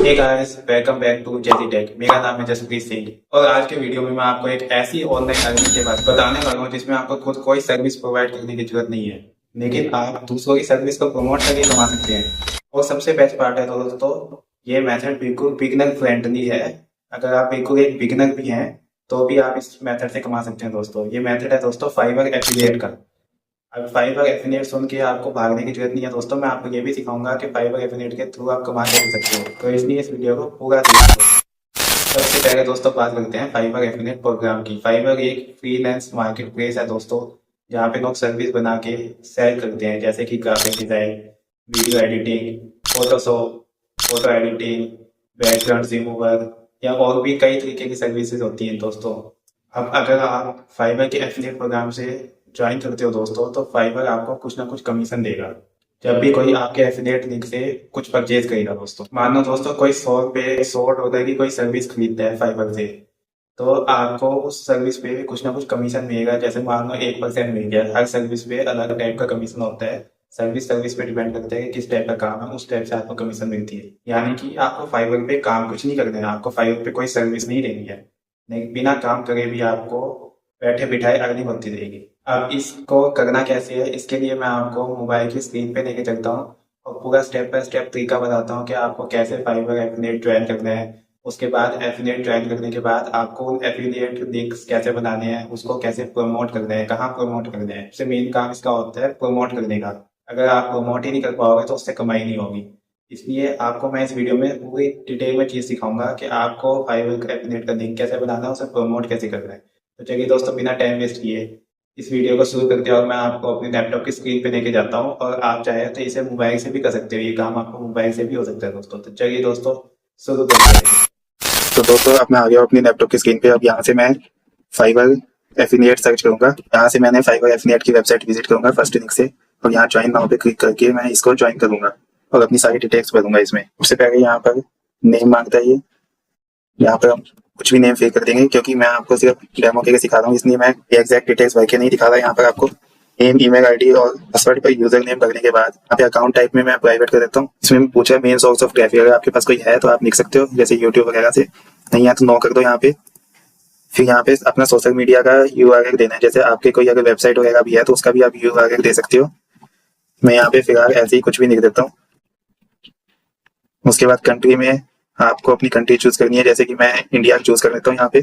Hey guys, welcome back to जैसी tech. मेरा नाम है जसप्रीत सिंह और आज के वीडियो में मैं आपको एक ऐसी ऑनलाइन अर्निंग के बारे में बताने वाला हूँ जिसमें आपको खुद कोई सर्विस प्रोवाइड करने की जरूरत नहीं है, लेकिन आप दूसरों की सर्विस को प्रमोट करके कमा सकते हैं। और सबसे बेस्ट पार्ट है दोस्तों, ये मेथड बिल्कुल बिगिनर फ्रेंडली है। अगर आप बिल्कुल एक बिगिनर भी हैं तो भी आप इस मेथड से कमा सकते हैं दोस्तों। ये मेथड है दोस्तों फाइवर एफिलिएट का। अब फाइवर एफिलिएट सुन के आपको भागने की जरूरत नहीं है दोस्तों। मैं आपको ये भी सिखाऊंगा कि फाइवर एफिलिएट के थ्रू आप कमा कैसे सकते हो, तो इसलिए इस वीडियो को पूरा देखो। सबसे पहले दोस्तों बात करते हैं फाइवर एफिलिएट प्रोग्राम की। फाइवर एक फ्रीलांस मार्केट प्लेस है दोस्तों, जहाँ पे लोग सर्विस बना के सेल करते हैं, जैसे कि graphic design, video editing, Photoshop, photo editing, background remover या और भी कई तरीके की सर्विसेज होती हैं दोस्तों। अब अगर आप फाइवर के एफिलिएट प्रोग्राम से ज्वाइन करते हो दोस्तों, तो फाइवर आपको कुछ ना कुछ कमीशन देगा जब भी कोई आपके एफिलिएट लिंक से कुछ परचेज करेगा दोस्तों। मान लो दोस्तों कोई $100 की कोई सर्विस खरीदता है फाइवर से, तो आपको उस सर्विस पे कुछ ना कुछ कमीशन मिलेगा। जैसे मान लो 1% मिल गया। हर सर्विस पे अलग टाइप का कमीशन होता है। सर्विस पे डिपेंड करता है कि किस टाइप का काम है, उस टाइप से आपको कमीशन मिलती है। यानी कि आपको फाइवर पे काम कुछ नहीं करना है, आपको फाइवर पे कोई सर्विस नहीं लेनी है, नहीं बिना काम करे भी आपको बैठे बिठाए अर्निंग होती रहेगी। अब इसको करना कैसे है, इसके लिए मैं आपको मोबाइल की स्क्रीन पे लेके चलता हूँ और पूरा स्टेप बाय स्टेप तरीका बताता हूँ कि आपको कैसे फाइवर एफिलिएट ज्वाइन करना है। उसके बाद एफिलिएट ज्वाइन करने के बाद आपको एफिलिएट लिंक्स कैसे बनाने हैं, उसको कैसे प्रमोट करना है, कहाँ प्रमोट करना है। सबसे मेन काम इसका होता है प्रमोट करने का। अगर आप प्रमोट ही नहीं कर पाओगे तो उससे कमाई नहीं होगी। इसलिए आपको मैं इस वीडियो में पूरी डिटेल में चीज सिखाऊंगा कि आपको फाइवर एफिलिएट का लिंक कैसे बनाना है, उसे प्रमोट कैसे करना है। तो चलिए दोस्तों, बिना टाइम वेस्ट किए इस वीडियो को शुरू करते हैं और मैं आपको अपने लैपटॉप की स्क्रीन पे लेके जाता हूँ। और आप चाहे तो इसे मोबाइल से भी कर सकते हो, ये काम आपको मोबाइल से भी हो सकता है दोस्तों। तो चलिए दोस्तों शुरू करते हैं। तो दोस्तों अब मैं आ गया हूँ अपनी लैपटॉप की स्क्रीन पे। अब यहाँ से मैं फाइवर एफिलिएट सर्च करूंगा। यहाँ से मैंने फाइवर एफिलिएट की वेबसाइट विजिट करूंगा फर्स्ट लिंक से, और यहाँ ज्वाइन नाउ पे क्लिक करके मैं इसको ज्वाइन करूंगा और अपनी सारी डिटेल्स भरूंगा इसमें। उससे पहले यहाँ पर नेम मांगता है, ये यहाँ पर हम कुछ भी नेम फिल कर देंगे, क्योंकि मैं आपको सिर्फ डेमो के लिए सिखा रहा हूँ, इसलिए मैं एग्जैक्ट डिटेल्स भर के नहीं दिखा रहा। यहाँ पर आपको नेम, ईमेल आईडी और पासवर्ड पर यूजर नेम भरने के बाद यहाँ पे अकाउंट टाइप में मैं प्राइवेट कर देता हूँ। इसमें पूछा है मेन सोर्स ऑफ ट्रैफिक, अगर आपके पास कोई है तो आप लिख सकते हो, जैसे यूट्यूब वगैरह से। नहीं है तो नो कर दो यहाँ पे। फिर यहाँ पे अपना सोशल मीडिया का यूआरएल देना है, जैसे आपके कोई अगर वेबसाइट वगैरह भी है तो उसका भी आप यूआरएल दे सकते हो। मैं यहाँ पे फिलहाल ऐसे ही कुछ भी लिख देता हूँ। उसके बाद कंट्री में आपको अपनी कंट्री चूज करनी है, जैसे कि मैं इंडिया चूज कर लेता हूँ यहाँ पे,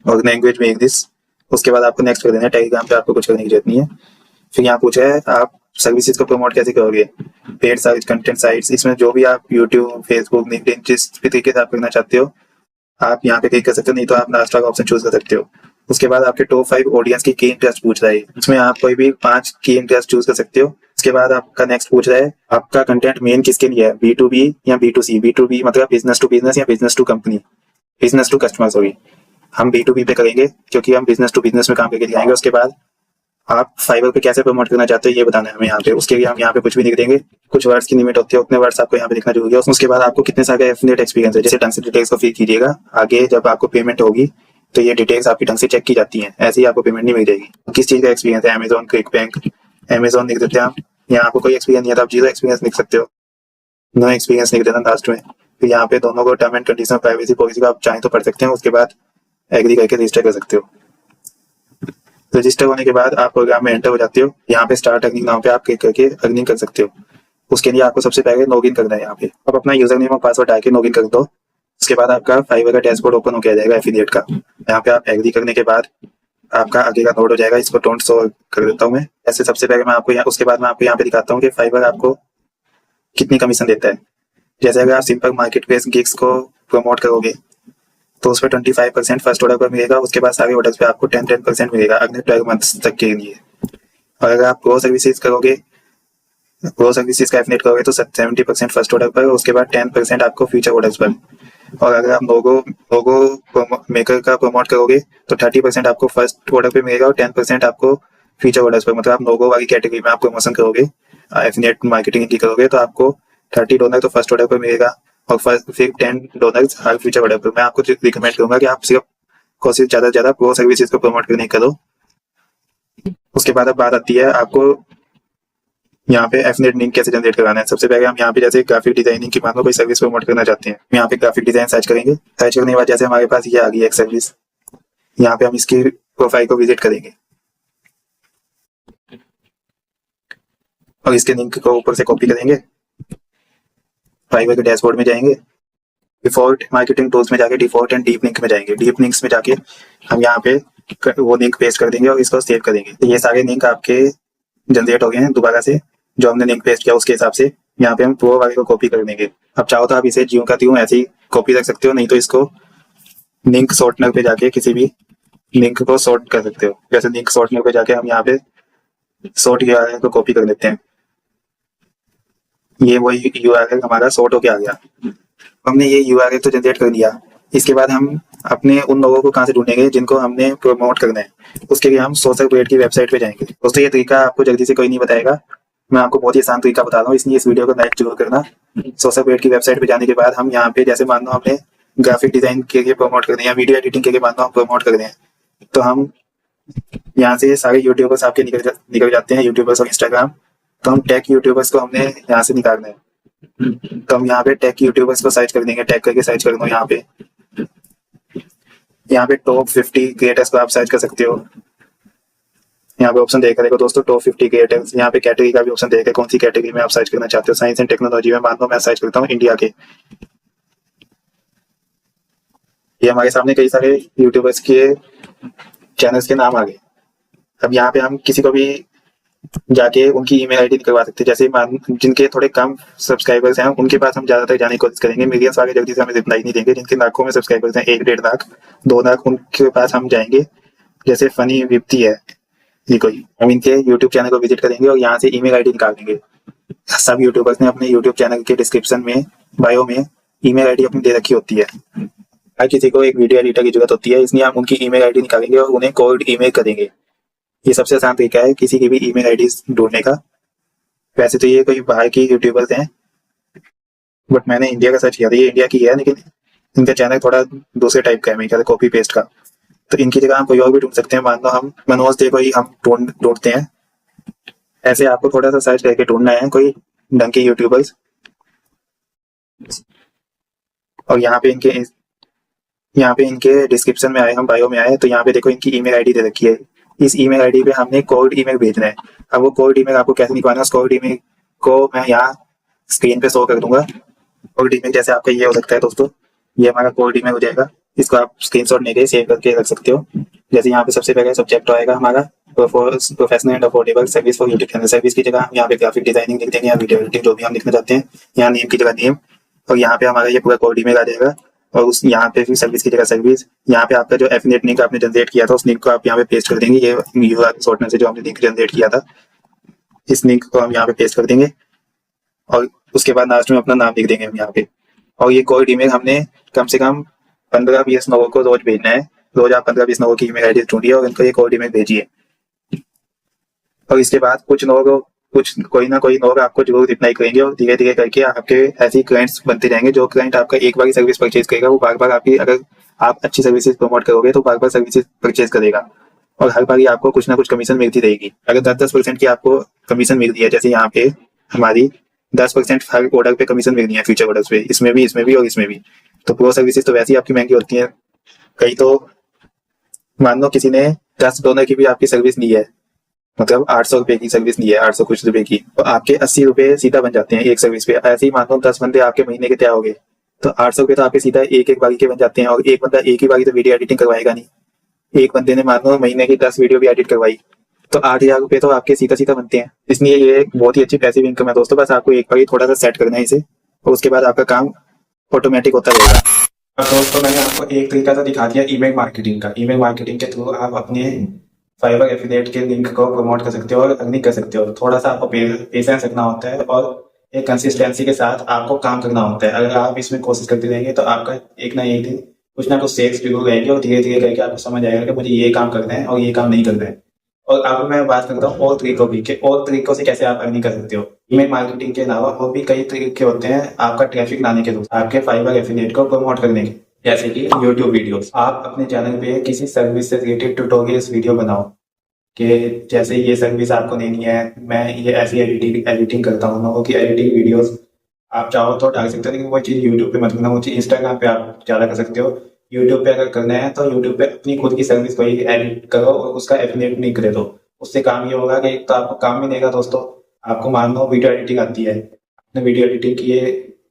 और लैंग्वेज में इंग्लिश। उसके बाद आपको नेक्स्ट कर देना है। टेलीग्राम पे आपको कुछ करने की जरूरत नहीं है। फिर यहाँ पूछा है आप सर्विसेज को प्रमोट कैसे करोगे, पेड सर्च, कंटेंट साइट्स। इसमें जो भी आप यूट्यूब, फेसबुक, लिंक्डइन जिस भी तरीके से आप करना चाहते हो आप यहाँ पे क्लिक कर सकते हो, नहीं तो आप लास्ट वाला ऑप्शन चूज कर सकते हो। उसके बाद आपके टॉप 5 ऑडियंस की इंटरेस्ट पूछ रहा है, उसमें आप कोई भी 5 की इंटरेस्ट चूज कर सकते हो। उसके बाद आपका नेक्स्ट पूछ रहा है आपका कंटेंट मेन किसके लिए है, B2B या B2C। B2B मतलब बिजनेस टू बिजनेस या business to company, business to customer. Sorry, हम B2B पे करेंगे क्योंकि हम बिजनेस टू बिजनेस में काम करके दिखाएंगे। उसके बाद आप फाइवर पे कैसे प्रमोट करना चाहते हो ये बताना है हमें यहाँ पे। उसके लिए हम यहाँ पे कुछ भी लिख देंगे, कुछ वर्ड्स की लिमिट होती है, उतने वर्ड्स आपको यहाँ पे लिखना जरूरी है। उसके बाद आपको कितने साल का एफिलिएट एक्सपीरियंस है, जैसे ढंग से डिटेल्स को फिल कीजिएगा। आगे जब आपको पेमेंट होगी तो ये डिटेल्स आपकी ढंग से चेक की जाती हैं, ऐसे ही आपको पेमेंट नहीं मिल जाएगी। किस चीज़ का एक्सपीरियंस है, अमेजॉन, क्लिक बैंक, अमेजॉन लिख देते हैं आप। यहाँ आपको कोई एक्सपीरियंस नहीं है तो आप 0 एक्सपीरियंस लिख सकते हो, नो एक्सपीरियंस लिख देना लास्ट में। फिर यहाँ पे दोनों को term and condition, privacy policy को आप चाहें तो पढ़ सकते हैं। उसके बाद एग्री करके रजिस्टर कर सकते हो। रजिस्टर होने के बाद आप प्रोग्राम में एंटर हो जाते हो। यहाँ पे स्टार्ट अर्निंग नाम पे आप क्लिक करके अर्निंग कर सकते हो। उसके लिए आपको सबसे पहले लॉगिन करना है। यहाँ पे आप अपना यूजर नेम और पासवर्ड डाल के लॉगिन कर दो। उसके बाद आपका फाइवर का डैशबोर्ड ओपन हो जाएगा एफिलिएट का। यहाँ पे आप एग्री करने के बाद आपका आगे का नोड हो जाएगा। इसको डोंट शो कर देता हूँ मैं। ऐसे सबसे पहले मैं आपको उसके बाद मैं आपको यहाँ पे दिखाता हूँ कि फाइवर आपको कितनी कमीशन देता है। जैसे अगर आप सिंपल मार्केट प्लेस गिग्स को प्रमोट करोगे तो उस पर 25% फर्स्ट ऑर्डर पर मिलेगा। उसके बाद सारे ऑर्डर्स पे आपको 10% मिलेगा अगले 12 मंथ्स तक के लिए। और अगर आप प्रो सर्विसेज करोगे, प्रो सर्विसेज का एफिलिएट करोगे तो 70% फर्स्ट ऑर्डर पर, उसके बाद 10% आपको फ्यूचर ऑर्डर्स पर। और अगर आप लोगो मेकर का प्रमोट करोगे तो 30% आपको फर्स्ट ऑर्डर पे मिलेगा और 10% आपको फ्यूचर ऑर्डर्स पर। मतलब आप लोगो वाली कैटेगरी में आप प्रमोशन करोगे, एफिलिएट मार्केटिंग की करोगे तो आपको $30 तो फर्स्ट ऑर्डर पर मिलेगा और फिर $10 हर फ्यूचर ऑर्डर पर। मैं आपको रिकमेंड करूंगा कि आप सिर्फ कोशिश ज्यादा से ज्यादा प्रो सर्विसेज को प्रमोट करने की करो। उसके बाद अब बात आती है आपको यहाँ पे एफिलिएट लिंक कैसे जनरेट करवाना है। सबसे पहले हम यहाँ पे जैसे ग्राफिक डिजाइनिंग की मान लो कोई सर्विस प्रमोट करना चाहते हैं, यहाँ पे ग्राफिक डिजाइन सर्च करेंगे। सर्च करने के बाद जैसे हमारे पास ये आ गई एक सर्विस, यहाँ पे हम इसकी प्रोफाइल को विजिट करेंगे और इसके लिंक को ऊपर से कॉपी करेंगे। फाइवर के डैशबोर्ड में जाएंगे, डिफॉल्ट मार्केटिंग टूल्स में जाके डिफॉल्ट एंड डीप लिंक में जाएंगे। डीप लिंक्स में जाके हम यहाँ पे वो लिंक पेस्ट कर देंगे और इसको सेव कर देंगे। तो ये सारे लिंक आपके जनरेट हो गए हैं दोबारा से, जो हमने लिंक पेस्ट किया उसके हिसाब से। यहाँ पे हम प्रो वाले को कॉपी कर देंगे। अब चाहो तो आप इसे ज्यों का त्यों ऐसे ही कॉपी रख सकते हो, नहीं तो इसको लिंक शॉर्टनर पे जाके किसी भी लिंक को शॉर्ट कर सकते हो। जैसे लिंक शॉर्टनर पे जाके हम यहाँ पे शॉर्ट यूआरएल को कॉपी कर लेते हैं। ये वही यूआरएल हमारा शॉर्ट होके आ गया। हमने ये यूआरएल तो जनरेट कर दिया। इसके बाद हम अपने उन लोगों को कहाँ से ढूंढेंगे जिनको हमने प्रमोट करना है। उसके लिए हम सोशल पेड की वेबसाइट पे जाएंगे। दोस्तों ये तरीका आपको जल्दी से कोई नहीं बताएगा, मैं आपको बहुत ही आसान तरीका बता रहा हूँ, इसलिए इस वीडियो को लाइक जरूर करना। सोशल पेड की वेबसाइट पे जाने के बाद हम यहाँ पे जैसे मान लो हमने ग्राफिक डिजाइन के लिए प्रमोट कर दिया, वीडियो एडिटिंग के लिए मान लो हम प्रमोट कर दें, तो हम यहाँ से सारे यूट्यूबर्स आपके निकल जाते हैं, यूट्यूबर्स और इंस्टाग्राम। तो हम टेक यूट्यूबर्स को हमने यहाँ से निकालना है, तो हम यहाँ पे टेक यूट्यूबर्स को सर्च कर देंगे। टैग करके सर्च कर दो यहाँ पे टॉप 50 क्रिएटर्स को आप सर्च कर सकते हो। यहाँ पे ऑप्शन देख देखो दोस्तों, टॉप 50 क्रिएटर्स। यहाँ पे कैटेगरी का भी ऑप्शन देखे, कौन सी कैटेगरी में आप सर्च करना चाहते हो। साइंस एंड टेक्नोलॉजी में मान लो मैं सर्च करता हूँ इंडिया के। ये हमारे सामने कई सारे यूट्यूबर्स के चैनल्स के नाम आ गए। अब यहाँ पे हम किसी को भी जाके उनकी ईमेल आईडी करवा सकते हैं। जैसे जिनके थोड़े कम सब्सक्राइबर्स हैं उनके पास हम ज्यादातर जाने की कोशिश करेंगे। मिलियंस वाले जल्दी से हमें रिप्लाई नहीं देंगे। जिनके लाखों में सब्सक्राइबर्स हैं, 1-1.5 लाख 2 लाख, उनके पास हम जाएंगे। जैसे फनी विप्ती है ये कोई, हम इनके यूट्यूब चैनल को विजिट करेंगे और यहाँ से ईमेल आईडी निकालेंगे। सब यूट्यूबर्स ने अपने यूट्यूब चैनल के डिस्क्रिप्शन में, बायो में ईमेल आईडी अपनी दे रखी होती है। हर किसी को एक वीडियो एडिटर की जरूरत होती है, इसलिए हम उनकी ईमेल आईडी निकालेंगे और उन्हें कोल्ड ईमेल करेंगे। ये सबसे आसान तरीका है किसी की भी ईमेल आईडी ढूंढने का। वैसे तो ये कोई बाहर की यूट्यूबर्स हैं, बट मैंने इंडिया का सर्च किया था, ये इंडिया की है, लेकिन इनका चैनल थोड़ा दूसरे टाइप का है, मेरे ख्याल से कॉपी पेस्ट का। तो इनकी जगह हम कोई और भी ढूंढ सकते हैं। मान लो हम मनोज दे कोई हम ढूंढते हैं। ऐसे आपको थोड़ा सा सर्च करके ढूंढना है कोई ढंग के यूट्यूबर्स। और यहाँ पे इनके डिस्क्रिप्शन में आए, हम बायो में आए, तो यहाँ पे देखो इनकी ईमेल आईडी दे रखी है। इस ईमेल आईडी पे हमने कोल्ड ईमेल भेजना है। अब वो कोल्ड ईमेल आपको कैसे निकालना है, उस कोल्ड ईमेल को मैं यहाँ स्क्रीन पे शो कर दूंगा। कोल्ड ईमेल जैसे आपका ये हो सकता है दोस्तों, ये हमारा कोल्ड ईमेल हो जाएगा। इसको आप स्क्रीनशॉट लेके सेव करके रख सकते हो। जैसे यहाँ पे सबसे पहले सब्जेक्ट आएगा हमारा professional and affordable service for YouTube channel. Service की जगह हम यहाँ पे ग्राफिक डिजाइनिंग लिख देंगे या वीडियो एडिटिंग, जो भी हम लिखना चाहते हैं। यहाँ नेम की जगह नेम, और यहाँ पे हमारा ये पूरा कोड ईमेल आ जाएगा। और उस यहाँ पे फिर सर्विस की जगह सर्विस। यहाँ पे आपका जो एफिलिएट लिंक आपने जनरेट किया था, उस लिंक को आप यहाँ पे पेस्ट कर देंगे। ये यूआरएल शॉर्टनर से जो हमने लिंक जनरेट किया था, इस लिंक को हम यहाँ पे पेस्ट कर देंगे। और उसके बाद लास्ट में अपना नाम लिख देंगे हम यहाँ पे। और ये कोड ईमेल हमने कम से कम 15-20 लोगों को रोज भेजना है। रोज आप 15-20 लोगों की ईमेल आईडी ढूंढिए और इनको ये कोड ईमेल भेजिए। और इसके बाद कोई ना कोई लोग आपको जरूर रिप्लाई करेंगे और धीरे धीरे करके आपके ऐसे क्लाइंट्स बनते जाएंगे। जो क्लाइंट आपका एक बार सर्विस परचेज करेगा, वो बार बार आपकी, अगर आप अच्छी सर्विसेज प्रमोट करोगे तो बार बार सर्विसेज परचेज करेगा और हर बार आपको कुछ ना कुछ कमीशन मिलती रहेगी। अगर 10% की आपको कमीशन मिल रही है, जैसे यहाँ पे हमारी 10% हर ऑर्डर पे कमीशन मिल रही है, फ्यूचर ऑर्डर्स पे, इसमें भी और इसमें भी। तो प्रो सर्विसेज तो वैसे ही आपकी महंगी होती है। कई तो मान लो किसी ने $10 की भी आपकी सर्विस ली है, मतलब 800 रुपए की सर्विस ली है, 800 कुछ रुपए की, तो आपके 80 रुपए सीधा बन जाते हैं एक सर्विस पे। ऐसे ही मान लो 10 बंदे आपके महीने के तैयार हो गए, तो 800 रुपए तो आपके सीधा एक बारी के बन जाते हैं। और एक बंदा एक ही बारी तो वीडियो एडिटिंग करवाएगा नहीं, एक बंदे ने मान लो महीने की 10 वीडियो भी एडिट करवाई, तो 8000 रुपए तो आपके सीधा बनते हैं। इसलिए ये एक बहुत ही अच्छी पैसिव इनकम है दोस्तों। बस आपको एक बार थोड़ा सा सेट करना है इसे, और उसके बाद आपका काम ऑटोमेटिक होता रहेगा। अब दोस्तों मैंने आपको एक तरीका तो दिखा दिया ईमेल मार्केटिंग का। ईमेल मार्केटिंग के थ्रू आप अपने फाइवर एफिलिएट के लिंक को प्रमोट कर सकते हो और अर्निंग कर सकते हो। थोड़ा सा आपको पेशेंस रखना होता है और एक कंसिस्टेंसी के साथ आपको काम करना होता है। अगर आप इसमें कोशिश करते रहेंगे तो आपका एक ना एक दिन कुछ ना कुछ सेल्स जरूर रहेंगे और धीरे धीरे करके आपको समझ आएगा कि मुझे ये काम करना है और ये काम नहीं करना है। और अब मैं बात करता हूँ और तरीकों की, और तरीकों से कैसे आप अर्निंग कर सकते हो। ईमेल मार्केटिंग के अलावा और भी कई तरीके होते हैं आपका ट्रैफिक लाने के लिए, आपके फाइवर एफिलिएट को प्रमोट करने के। जैसे कि यूट्यूब वीडियोस, आप अपने चैनल पे किसी सर्विस से रिलेटेड ट्यूटोरियल्स वीडियो बनाओ। कि जैसे ये सर्विस आपको लेनी है, मैं ये ऐसी एडिटिंग करता हूँ लोगों की एडिटिंग वीडियोस आप चाहो तो डाल सकते हो, लेकिन वो चीज़ यूट्यूब पे मत करना, वो चीज़ इंस्टाग्राम पे आप ज़्यादा कर सकते हो। यूट्यूब पे अगर करना है तो यूट्यूब पे अपनी खुद की सर्विस कोई एडिट करो और उसका एफिलिएट नहीं करे दो। उससे काम ये होगा कि एक तो आपको काम मिलेगा दोस्तों, आपको मान लो वीडियो एडिटिंग आती है, आपने वीडियो एडिटिंग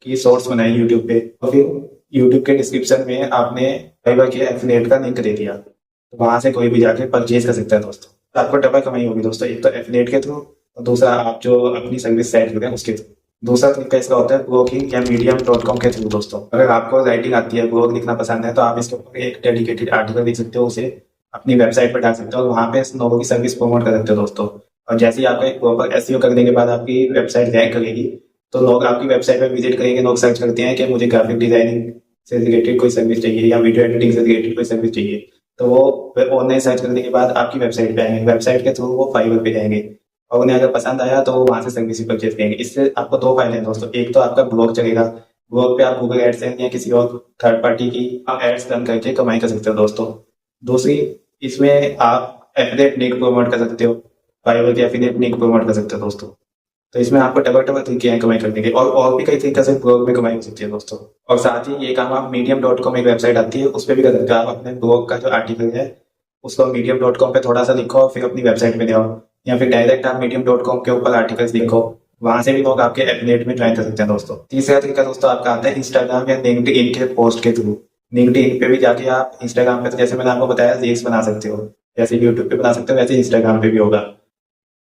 की शॉर्ट्स बनाई यूट्यूब पे, और फिर यूट्यूब के डिस्क्रिप्शन में आपने फाइवर के एफिलिएट का लिंक दे दिया, तो वहां से कोई भी जाके परचेज कर सकता है दोस्तों। तो आपको डबल कमाई होगी दोस्तों, एक तो एफिलिएट के थ्रू और दूसरा आप जो अपनी सर्विस सेट करते हैं उसके थ्रू। दूसरा तरीका इसका होता है ब्लॉगिंग या medium.com के थ्रू दोस्तों। अगर आपको राइटिंग आती है, ब्लॉग लिखना पसंद है, तो आप इसके ऊपर एक डेडिकेटेड आर्टिकल लिख सकते हो, उसे अपनी वेबसाइट पर डाल सकते हो और वहाँ पे लोगों की सर्विस प्रमोट कर सकते हो दोस्तों। और जैसे ही आपका एक प्रॉपर एसईओ करने के बाद आपकी वेबसाइट रैंक करेगी, तो लोग आपकी वेबसाइट पर विजिट करेंगे, लोग सर्च करते हैं कि मुझे ग्राफिक डिजाइनिंग से रिलेटेड कोई सर्विस चाहिए या वीडियो एडिटिंग से रिलेटेड कोई सर्विस चाहिए, तो वो ऑनलाइन सर्च करने के बाद आपकी वेबसाइट पे आएंगे, वेबसाइट के थ्रू वो फाइवर पे जाएंगे और उन्हें अगर पसंद आया तो वो वहां से सर्विस परचेज करेंगे। इससे आपको दो फायदे हैं दोस्तों, एक तो आपका ब्लॉग चलेगा, ब्लॉग पे आप गूगल एडसेंस या किसी और थर्ड पार्टी की आप एड्स रन करके कमाई कर सकते हो दोस्तों। दूसरी, इसमें आप एफिलिएट लिंक प्रमोट कर सकते हो, फाइवर के एफिलिएट लिंक प्रमोट कर सकते हो दोस्तों। तो इसमें आपको डबल तरीके हैं कमाई करने के, और भी कई तरीके से ब्लॉग में कमाई हो सकती है दोस्तों। और साथ ही ये काम आप medium.com एक वेबसाइट आती है उस पर भी कर सकते हो। आप अपने ब्लॉग का जो आर्टिकल है उसको medium.com पे थोड़ा सा लिखो और फिर अपनी वेबसाइट पे ले आओ, या फिर डायरेक्ट आप medium.com के ऊपर आर्टिकल्स लिखो, वहां से भी लोग आपके एफिलिएट में ज्वाइन कर सकते हैं दोस्तों। तीसरा तरीका दोस्तों आपका आता है इंस्टाग्राम या लिंक्डइन के पोस्ट के थ्रू। लिंक्डइन पे भी जाके आप इंस्टाग्राम पे, तो जैसे मैंने आपको बताया, रील्स बना सकते हो, जैसे यूट्यूब पे बना सकते हो वैसे इंस्टाग्राम पे भी होगा।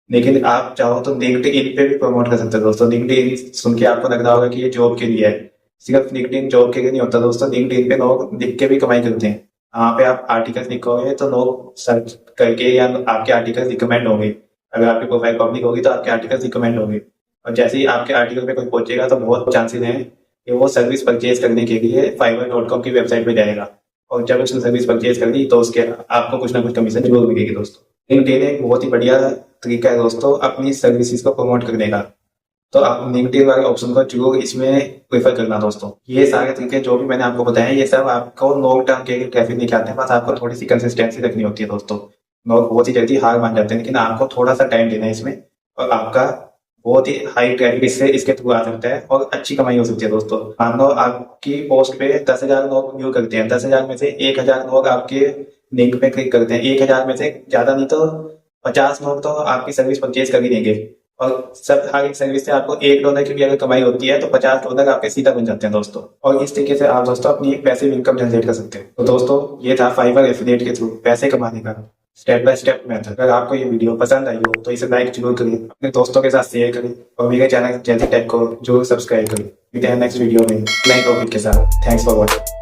लेकिन आप चाहो तो लिंक्डइन पे भी प्रमोट कर सकते हो दोस्तों। लिंक्डइन सुन के आपको लग रहा होगा कि ये जॉब के लिए है, सिर्फ लिंक्डइन जॉब के लिए नहीं होता दोस्तों। लिंक्डइन पे लोग लिख के भी कमाई करते हैं, वहाँ पे आप आर्टिकल लिखोगे तो लोग सर्च करके या आपके आर्टिकल रिकमेंड होंगे। अगर आपकी प्रोफाइल पब्लिक होगी तो आपके आर्टिकल रिकमेंड होंगे, और जैसे ही आपके आर्टिकल पे कोई पहुंचेगा तो बहुत चांसेस हैं कि वो सर्विस परचेज करने के लिए fiverr.com की वेबसाइट पे जाएगा, और जब उसने सर्विस परचेज कर ली तो उसके आपको कुछ ना कुछ कमीशन जरूर मिलेगी दोस्तों। लिंक्डइन एक बहुत ही बढ़िया तरीका है दोस्तों अपनी सर्विसेज को प्रमोट करने का, तो आप लिंक्डइन वाले ऑप्शन को जरूर इसमें प्रेफर करना दोस्तों। ये सारे तरीके जो भी मैंने आपको बताए, ये सब आपको लॉन्ग टर्म के लिए ट्रैफिक नहीं आते हैं, बस आपको थोड़ी सी कंसिस्टेंसी रखनी होती है दोस्तों। लोग बहुत ही जल्दी हार मान जाते हैं, लेकिन आपको थोड़ा सा टाइम देना है इसमें, और आपका बहुत ही हाई ट्रैफिक इसके थ्रू आ सकता है और अच्छी कमाई हो सकती है दोस्तों। मान लो आपकी पोस्ट पे 10,000 लोग व्यू करते हैं, 10,000 में से 1,000 लोग आपके लिंक पे क्लिक करते हैं, 1,000 में से ज्यादा नहीं तो 50 लोग तो आपकी सर्विस परचेज कर ही देंगे, और सब हर एक सर्विस से आपको $1 की भी अगर कमाई होती है तो $50 आपके सीधा बन जाते हैं दोस्तों। और इस तरीके से आप दोस्तों अपनी एक पैसिव इनकम जनरेट कर सकते हैं। तो दोस्तों ये था फाइवर एफिलिएट के थ्रू पैसे कमाने का स्टेप बाय स्टेप मेथड। अगर आपको ये वीडियो पसंद आई हो तो इसे लाइक जरूर करें, अपने दोस्तों के साथ शेयर करें, और मेरे चैनल जैसे टेक को जरूर सब्सक्राइब करें। मिलते हैं नेक्स्ट वीडियो में नए टॉपिक के साथ। Thanks for watching.